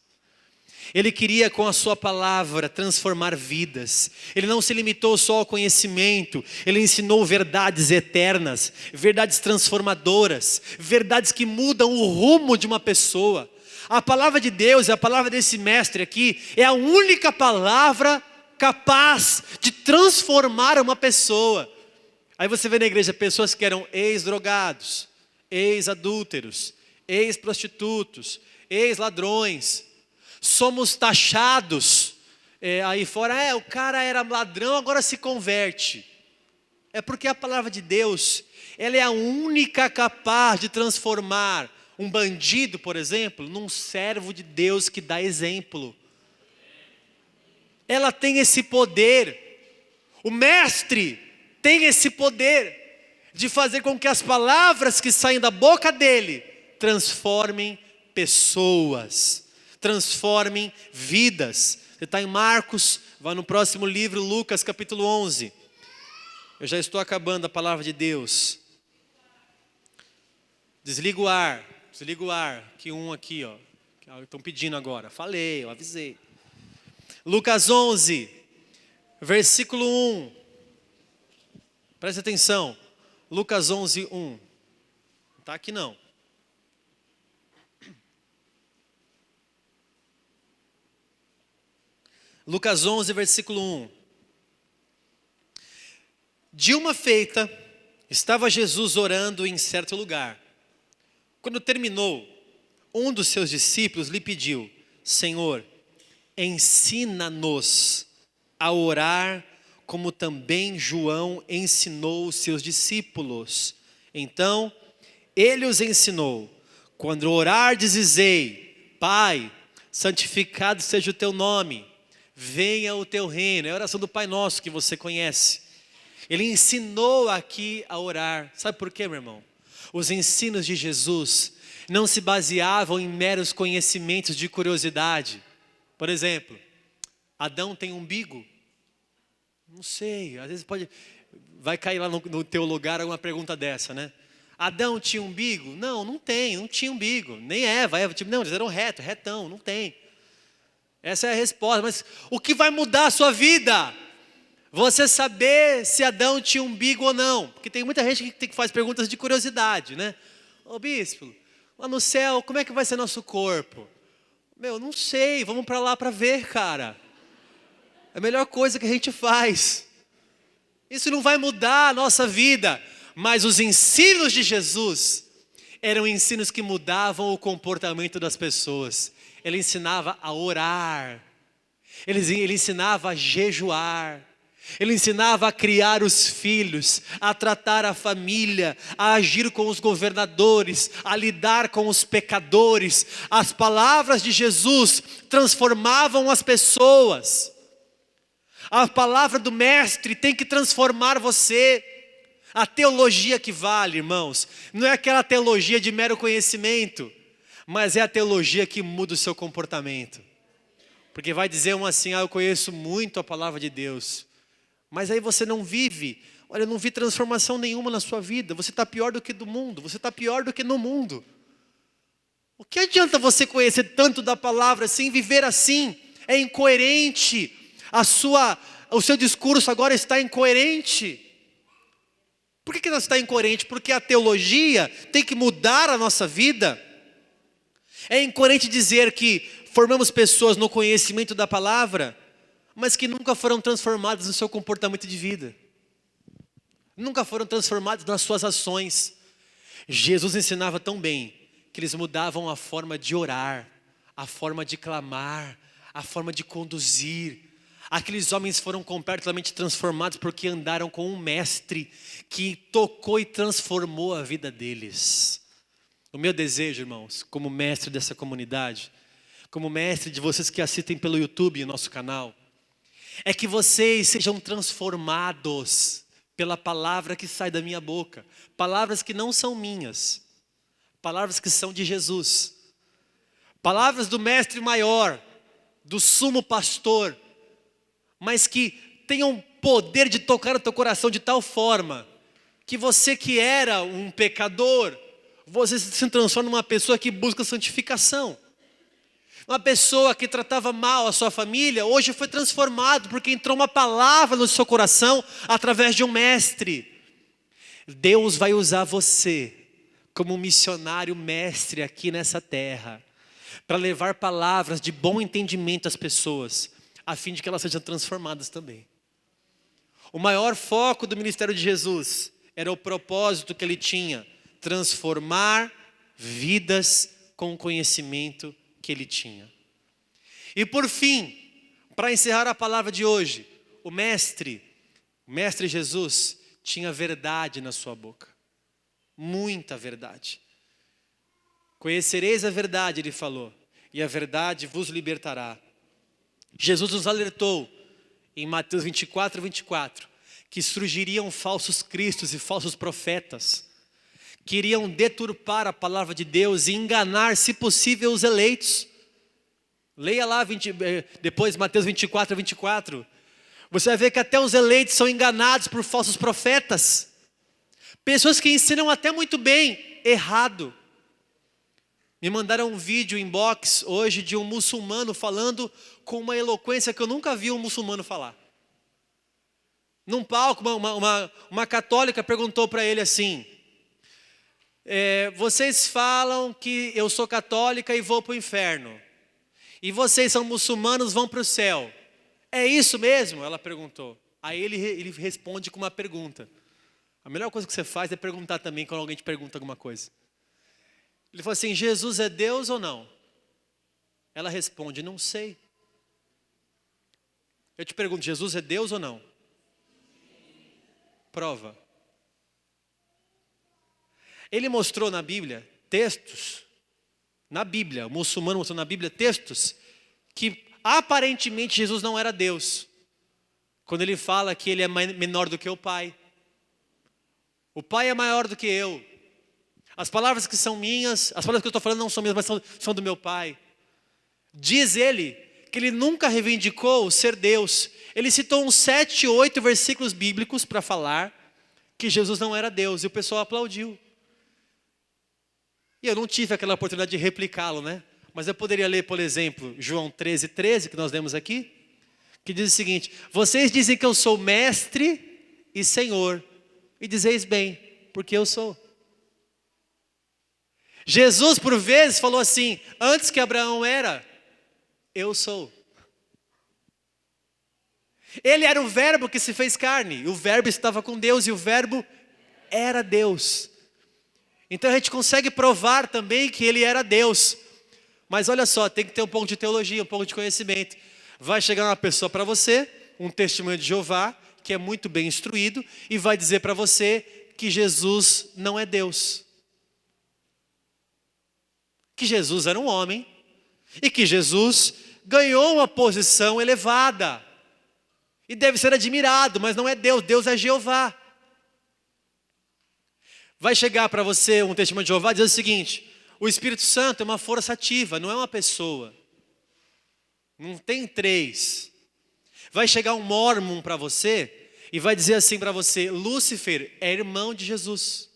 Ele queria com a sua palavra transformar vidas. Ele não se limitou só ao conhecimento. Ele ensinou verdades eternas, verdades transformadoras, verdades que mudam o rumo de uma pessoa. A palavra de Deus, a palavra desse mestre aqui, é a única palavra capaz de transformar uma pessoa. Aí você vê na igreja pessoas que eram ex-drogados, ex-adúlteros, ex-prostitutos, ex-ladrões. Somos taxados aí fora, o cara era ladrão, agora se converte. É porque a palavra de Deus, ela é a única capaz de transformar um bandido, por exemplo, num servo de Deus que dá exemplo. Ela tem esse poder. O mestre tem esse poder de fazer com que as palavras que saem da boca dele transformem pessoas, transformem vidas. Você está em Marcos, vai no próximo livro, Lucas capítulo 11. Eu já estou acabando a palavra de Deus. Desliga o ar, que um aqui, estão pedindo agora. Falei, eu avisei. Lucas 11, versículo 1. Preste atenção. Lucas 11, 1. Não está aqui não. Lucas 11, versículo 1. De uma feita, Estava Jesus orando em certo lugar. Quando terminou, um dos seus discípulos lhe pediu: Senhor, ensina-nos a orar como também João ensinou os seus discípulos. Então, ele os ensinou: quando orardes, dizei: Pai, santificado seja o teu nome, venha o teu reino. É a oração do Pai Nosso que você conhece. Ele ensinou aqui a orar. Sabe por quê, meu irmão? Os ensinos de Jesus não se baseavam em meros conhecimentos de curiosidade. Por exemplo, Adão tem umbigo? Não sei, às vezes vai cair lá no teu lugar alguma pergunta dessa, né? Adão tinha umbigo? Não tinha umbigo. Nem Eva, não, eles eram retão, não tem. Essa é a resposta. Mas o que vai mudar a sua vida? Você saber se Adão tinha umbigo ou não. Porque tem muita gente que faz perguntas de curiosidade, né? Ô bispo, lá no céu, como é que vai ser nosso corpo? Não sei, vamos para lá para ver, cara. É a melhor coisa que a gente faz. Isso não vai mudar a nossa vida. Mas os ensinos de Jesus eram ensinos que mudavam o comportamento das pessoas. Ele ensinava a orar. Ele ensinava a jejuar. Ele ensinava a criar os filhos, a tratar a família, a agir com os governadores, a lidar com os pecadores. As palavras de Jesus transformavam as pessoas. A palavra do mestre tem que transformar você. A teologia que vale, irmãos, não é aquela teologia de mero conhecimento, mas é a teologia que muda o seu comportamento. Porque vai dizer assim: eu conheço muito a palavra de Deus, mas aí você não vive. Olha, eu não vi transformação nenhuma na sua vida. Você está pior do que do mundo, você está pior do que no mundo. O que adianta você conhecer tanto da palavra assim, viver assim? É incoerente. O seu discurso agora está incoerente. Por que não está incoerente? Porque a teologia tem que mudar a nossa vida. É incoerente dizer que formamos pessoas no conhecimento da palavra, mas que nunca foram transformadas no seu comportamento de vida. Nunca foram transformadas nas suas ações. Jesus ensinava tão bem que eles mudavam a forma de orar, a forma de clamar, a forma de conduzir. Aqueles homens foram completamente transformados porque andaram com um mestre que tocou e transformou a vida deles. O meu desejo, irmãos, como mestre dessa comunidade, como mestre de vocês que assistem pelo YouTube, nosso canal, é que vocês sejam transformados pela palavra que sai da minha boca. Palavras que não são minhas, palavras que são de Jesus. Palavras do mestre maior, do sumo pastor, mas que tenham poder de tocar o teu coração de tal forma que você que era um pecador, você se transforma numa pessoa que busca santificação. Uma pessoa que tratava mal a sua família, hoje foi transformado porque entrou uma palavra no seu coração através de um mestre. Deus vai usar você como um missionário mestre aqui nessa terra, para levar palavras de bom entendimento às pessoas, a fim de que elas sejam transformadas também. O maior foco do ministério de Jesus era o propósito que ele tinha: transformar vidas com o conhecimento que ele tinha. E por fim, para encerrar a palavra de hoje, o mestre Jesus tinha verdade na sua boca. Muita verdade. Conhecereis a verdade, ele falou, e a verdade vos libertará. Jesus nos alertou em Mateus 24, que surgiriam falsos cristos e falsos profetas, que iriam deturpar a palavra de Deus e enganar, se possível, os eleitos. Leia lá depois Mateus 24. Você vai ver que até os eleitos são enganados por falsos profetas. Pessoas que ensinam até muito bem, errado. Me mandaram um vídeo inbox hoje de um muçulmano falando com uma eloquência que eu nunca vi um muçulmano falar. Num palco, uma católica perguntou para ele assim: vocês falam que eu sou católica e vou para o inferno, e vocês são muçulmanos, vão para o céu. É isso mesmo? Ela perguntou. Aí ele responde com uma pergunta: A melhor coisa que você faz é perguntar também quando alguém te pergunta alguma coisa. Ele falou assim, Jesus é Deus ou não? Ela responde, não sei. Eu te pergunto, Jesus é Deus ou não? Prova. Ele mostrou na Bíblia textos, o muçulmano mostrou na Bíblia textos que aparentemente Jesus não era Deus. Quando ele fala que ele é menor do que o Pai. O Pai é maior do que eu. As palavras que são minhas, as palavras que eu estou falando não são minhas, mas são do meu Pai. Diz ele que ele nunca reivindicou ser Deus. Ele citou uns 7, 8 versículos bíblicos para falar que Jesus não era Deus. E o pessoal aplaudiu. E eu não tive aquela oportunidade de replicá-lo, né? Mas eu poderia ler, por exemplo, João 13:13, que nós lemos aqui, que diz o seguinte, vocês dizem que eu sou mestre e senhor, e dizeis bem, porque eu sou. Jesus, por vezes, falou assim, antes que Abraão era, eu sou. Ele era o verbo que se fez carne, o verbo estava com Deus e o verbo era Deus. Então a gente consegue provar também que ele era Deus. Mas olha só, tem que ter um pouco de teologia, um pouco de conhecimento. Vai chegar uma pessoa para você, um testemunho de Jeová, que é muito bem instruído, e vai dizer para você que Jesus não é Deus. Que Jesus era um homem, e que Jesus ganhou uma posição elevada. E deve ser admirado, mas não é Deus, Deus é Jeová. Vai chegar para você um testemunho de Jeová dizendo o seguinte, o Espírito Santo é uma força ativa, não é uma pessoa. Não tem 3. Vai chegar um mórmon para você e vai dizer assim para você, Lúcifer é irmão de Jesus.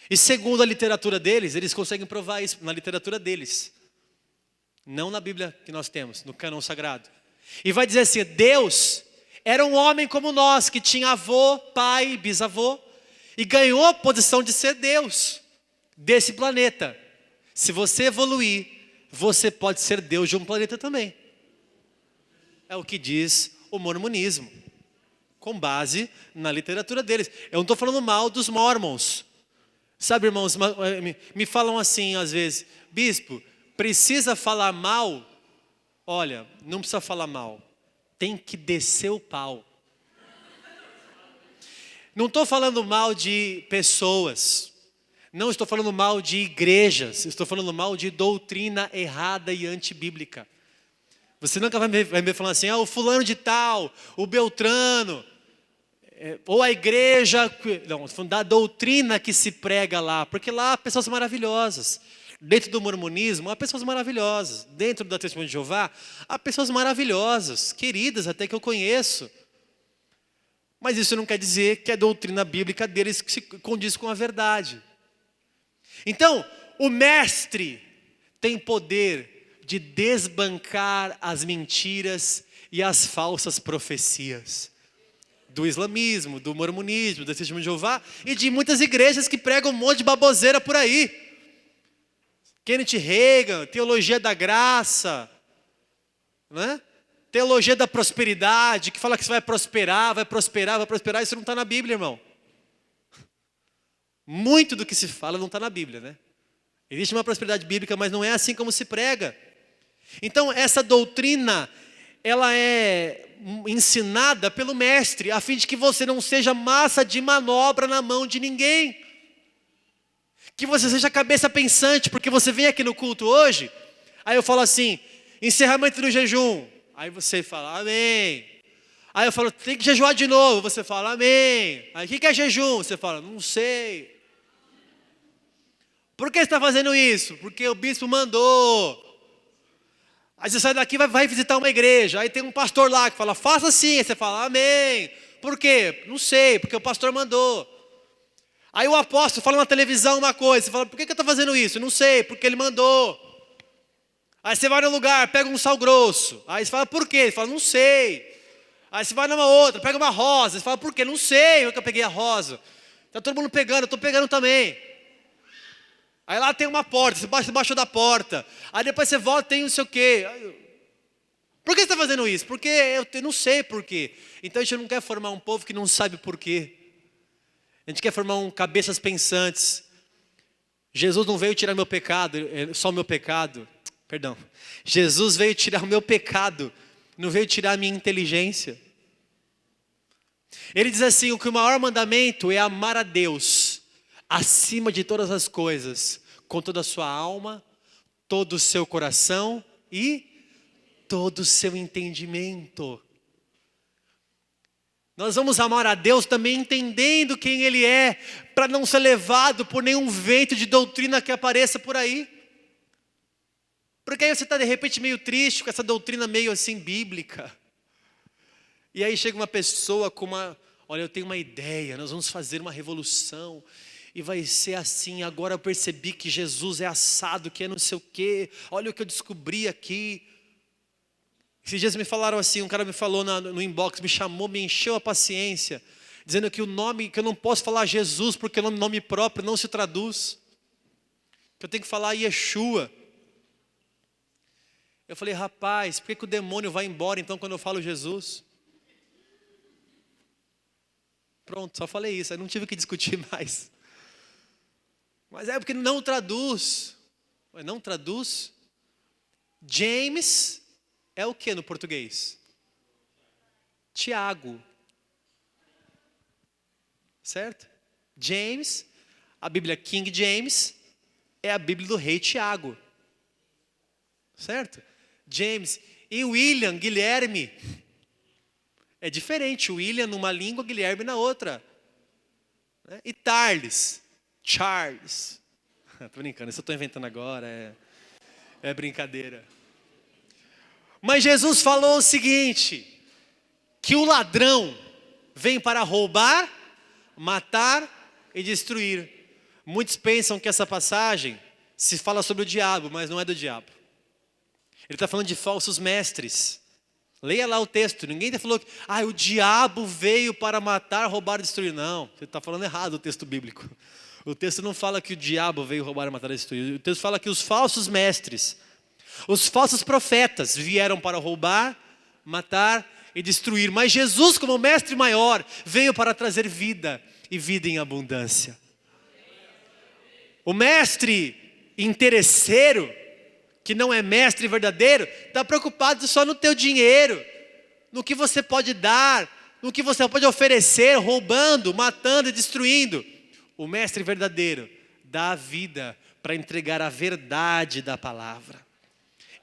E segundo a literatura deles, eles conseguem provar isso na literatura deles. Não na Bíblia que nós temos, no cânon sagrado. E vai dizer assim, Deus era um homem como nós, que tinha avô, pai, bisavô, e ganhou a posição de ser Deus desse planeta. Se você evoluir, você pode ser Deus de um planeta também. É o que diz o mormonismo, com base na literatura deles. Eu não estou falando mal dos mormons. Sabe, irmãos, me falam assim às vezes, bispo, precisa falar mal? Olha, não precisa falar mal, tem que descer o pau. Não estou falando mal de pessoas, não estou falando mal de igrejas, estou falando mal de doutrina errada e antibíblica. Você nunca vai me ver falando assim, o fulano de tal, o Beltrano, ou a igreja, não, da doutrina que se prega lá, porque lá há pessoas maravilhosas. Dentro do mormonismo, há pessoas maravilhosas. Dentro da Testemunha de Jeová, há pessoas maravilhosas, queridas até que eu conheço. Mas isso não quer dizer que a doutrina bíblica deles se condiz com a verdade. Então, o mestre tem poder de desbancar as mentiras e as falsas profecias do islamismo, do mormonismo, da Testemunha de Jeová e de muitas igrejas que pregam um monte de baboseira por aí. Kenneth Hagin, teologia da graça, né? Teologia da prosperidade, que fala que você vai prosperar, isso não está na Bíblia, irmão. Muito do que se fala não está na Bíblia, né? Existe uma prosperidade bíblica, mas não é assim como se prega. Então essa doutrina, ela é ensinada pelo mestre, a fim de que você não seja massa de manobra na mão de ninguém. Que você seja cabeça pensante, porque você vem aqui no culto hoje, aí eu falo assim, encerramento do jejum. Aí você fala, amém. Aí eu falo, tem que jejuar de novo. Você fala, amém. Aí o que é jejum? Você fala, não sei. Por que você está fazendo isso? Porque o bispo mandou. Aí você sai daqui e vai visitar uma igreja. Aí tem um pastor lá que fala, faça assim. Aí você fala, amém. Por quê? Não sei, porque o pastor mandou. Aí o apóstolo fala na televisão uma coisa. Você fala, por que eu estou fazendo isso? Não sei, porque ele mandou. Aí você vai num lugar, pega um sal grosso. Aí você fala, por quê? Ele fala, não sei. Aí você vai numa outra, pega uma rosa. Você fala, por quê? Não sei, eu que peguei a rosa. Está todo mundo pegando, eu estou pegando também. Aí lá tem uma porta, você baixa debaixo da porta. Aí depois você volta e tem não sei o quê. Por que você está fazendo isso? Porque eu não sei por quê. Então a gente não quer formar um povo que não sabe por quê. A gente quer formar cabeças pensantes. Jesus não veio tirar meu pecado, só o meu pecado. Perdão. Jesus veio tirar o meu pecado, não veio tirar a minha inteligência. Ele diz assim, que o maior mandamento é amar a Deus acima de todas as coisas, com toda a sua alma, todo o seu coração e todo o seu entendimento. Nós vamos amar a Deus também entendendo quem Ele é, para não ser levado por nenhum vento de doutrina que apareça por aí. Porque aí você está de repente meio triste com essa doutrina meio assim bíblica. E aí chega uma pessoa com olha, eu tenho uma ideia, nós vamos fazer uma revolução. E vai ser assim, agora eu percebi que Jesus é assado, que é não sei o quê. Olha o que eu descobri aqui. Esses dias me falaram assim, um cara me falou no inbox, me chamou, me encheu a paciência, dizendo que o nome, que eu não posso falar Jesus, porque o nome próprio não se traduz. Que eu tenho que falar Yeshua. Eu falei, rapaz, por que o demônio vai embora então quando eu falo Jesus? Pronto, só falei isso, aí não tive que discutir mais. Mas é porque não traduz. Não traduz. James é o que no português? Tiago. Certo? James, a Bíblia King James, é a Bíblia do rei Tiago. Certo? James. E William, Guilherme. É diferente, William numa língua, Guilherme na outra. E Charles. Estou brincando, isso eu estou inventando agora, é brincadeira. Mas Jesus falou o seguinte, que o ladrão vem para roubar, matar e destruir. Muitos pensam que essa passagem se fala sobre o diabo, mas não é do diabo. Ele está falando de falsos mestres. Leia lá o texto, ninguém falou que o diabo veio para matar, roubar e destruir. Não, você está falando errado o texto bíblico. O texto não fala que o diabo veio roubar, matar e destruir. O texto fala que os falsos mestres, os falsos profetas vieram para roubar, matar e destruir. Mas Jesus, como mestre maior, veio para trazer vida e vida em abundância. O mestre interesseiro, que não é mestre verdadeiro, está preocupado só no teu dinheiro, no que você pode dar, no que você pode oferecer, roubando, matando e destruindo. O mestre verdadeiro dá a vida para entregar a verdade da palavra.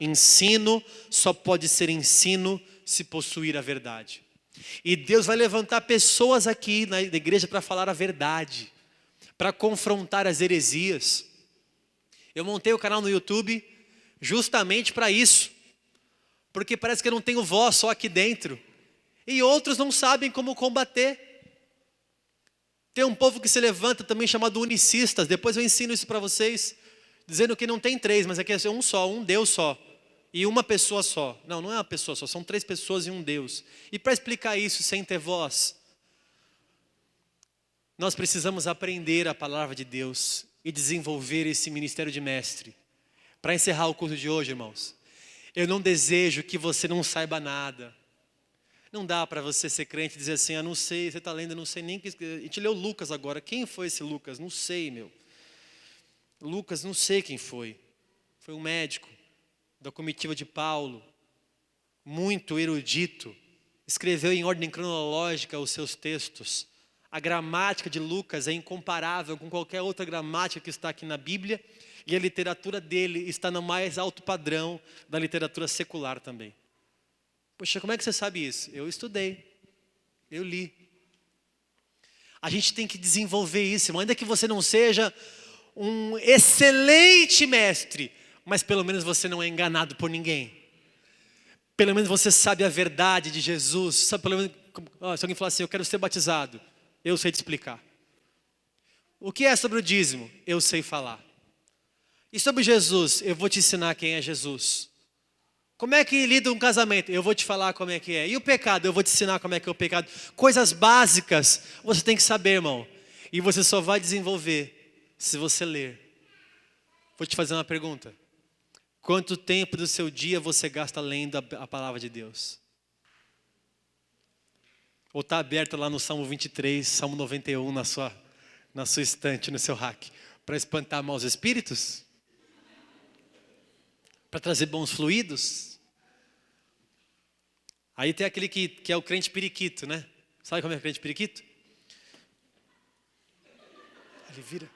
Ensino só pode ser ensino se possuir a verdade. E Deus vai levantar pessoas aqui na igreja para falar a verdade, para confrontar as heresias. Eu montei o canal no YouTube justamente para isso, porque parece que eu não tenho voz só aqui dentro, e outros não sabem como combater. Tem um povo que se levanta também chamado unicistas, depois eu ensino isso para vocês, dizendo que não tem três, mas aqui é um só, um Deus só, e uma pessoa só. Não é uma pessoa só, são três pessoas e um Deus. E para explicar isso sem ter voz, nós precisamos aprender a palavra de Deus e desenvolver esse ministério de mestre. Para encerrar o culto de hoje, irmãos, eu não desejo que você não saiba nada. Não dá para você ser crente e dizer assim, não sei, você está lendo, não sei nem, a gente leu Lucas agora, quem foi esse Lucas? Não sei, Lucas, não sei quem foi. Foi um médico da comitiva de Paulo, muito erudito, escreveu em ordem cronológica os seus textos. A gramática de Lucas é incomparável com qualquer outra gramática que está aqui na Bíblia, e a literatura dele está no mais alto padrão da literatura secular também. Poxa, como é que você sabe isso? Eu estudei, eu li. A gente tem que desenvolver isso, irmão. Ainda que você não seja um excelente mestre, mas pelo menos você não é enganado por ninguém. Pelo menos você sabe a verdade de Jesus. Sabe, pelo menos, se alguém falar assim, eu quero ser batizado, eu sei te explicar. O que é sobre o dízimo? Eu sei falar. E sobre Jesus, eu vou te ensinar quem é Jesus. Como é que lida um casamento? Eu vou te falar como é que é. E o pecado? Eu vou te ensinar como é que é o pecado. Coisas básicas você tem que saber, irmão. E você só vai desenvolver se você ler. Vou te fazer uma pergunta. Quanto tempo do seu dia você gasta lendo a palavra de Deus? Ou está aberto lá no Salmo 23, Salmo 91 na sua estante, no seu rack, para espantar maus espíritos? Para trazer bons fluidos? Aí tem aquele que é o crente periquito, né? Sabe como é o crente periquito? Ele vira.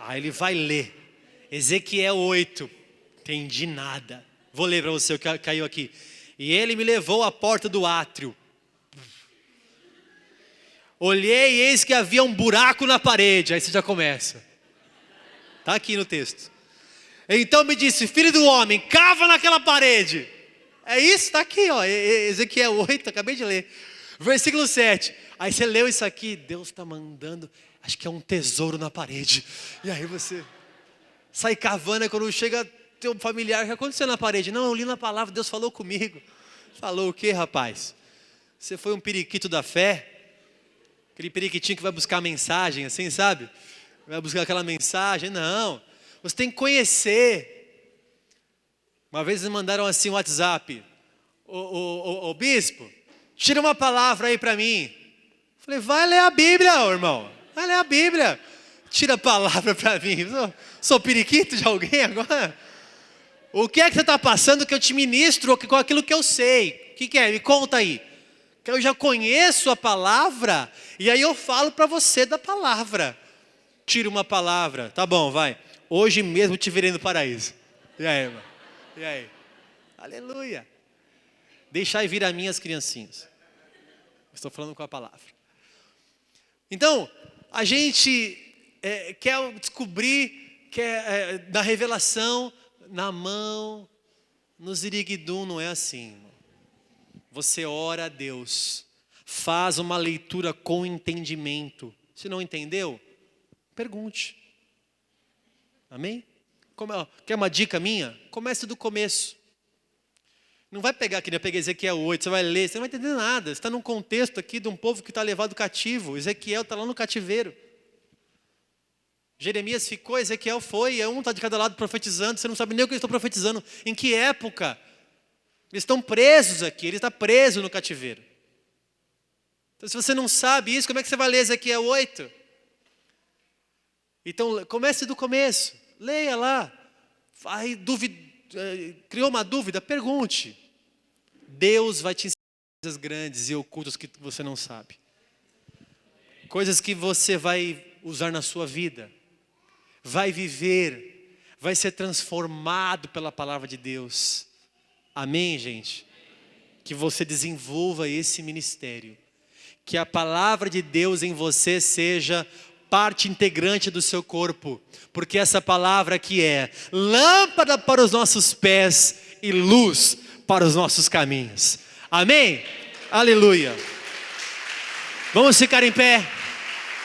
Aí ele vai ler. Ezequiel 8. Entendi nada. Vou ler para você o que caiu aqui. E ele me levou à porta do átrio. Olhei e eis que havia um buraco na parede. Aí você já começa. Está aqui no texto. Então me disse, filho do homem, cava naquela parede. É isso, está aqui, ó, Ezequiel 8, acabei de ler. Versículo 7. Aí você leu isso aqui, Deus está mandando, acho que é um tesouro na parede. E aí você sai cavando, e quando chega teu familiar, o que aconteceu na parede? Não, eu li na palavra, Deus falou comigo. Falou o quê, rapaz? Você foi um periquito da fé? Aquele periquitinho que vai buscar a mensagem, assim, sabe? Vai buscar aquela mensagem? Não. Você tem que conhecer. Uma vez eles mandaram assim um WhatsApp. Ô bispo, tira uma palavra aí para mim. Falei, vai ler a Bíblia, irmão. Vai ler a Bíblia. Tira a palavra para mim. Sou periquito de alguém agora? O que é que você está passando que eu te ministro com aquilo que eu sei? O que é? Me conta aí. Que eu já conheço a palavra e aí eu falo para você da palavra. Tira uma palavra. Tá bom, vai. Hoje mesmo te verei no paraíso. E aí, irmão? E aí? Aleluia. Deixai vir a mim as criancinhas. Estou falando com a palavra. Então, a gente quer descobrir, da revelação, na mão, no ziriguidum, não é assim. Irmão. Você ora a Deus, faz uma leitura com entendimento. Se não entendeu, pergunte. Amém? Quer uma dica minha? Comece do começo. Não vai pegar, que nem eu peguei Ezequiel 8, você vai ler, você não vai entender nada. Você está num contexto aqui de um povo que está levado cativo. Ezequiel está lá no cativeiro. Jeremias ficou, Ezequiel foi, um está de cada lado profetizando, você não sabe nem o que eles estão profetizando. Em que época? Eles estão presos aqui, ele está preso no cativeiro. Então se você não sabe isso, como é que você vai ler Ezequiel 8? Então comece do começo, leia lá. Criou uma dúvida, pergunte. Deus vai te ensinar coisas grandes e ocultas que você não sabe. Coisas que você vai usar na sua vida. Vai viver, vai ser transformado pela palavra de Deus. Amém, gente? Que você desenvolva esse ministério. Que a palavra de Deus em você seja parte integrante do seu corpo. Porque essa palavra aqui é lâmpada para os nossos pés e luz para os nossos caminhos. Amém? Aleluia. Vamos ficar em pé.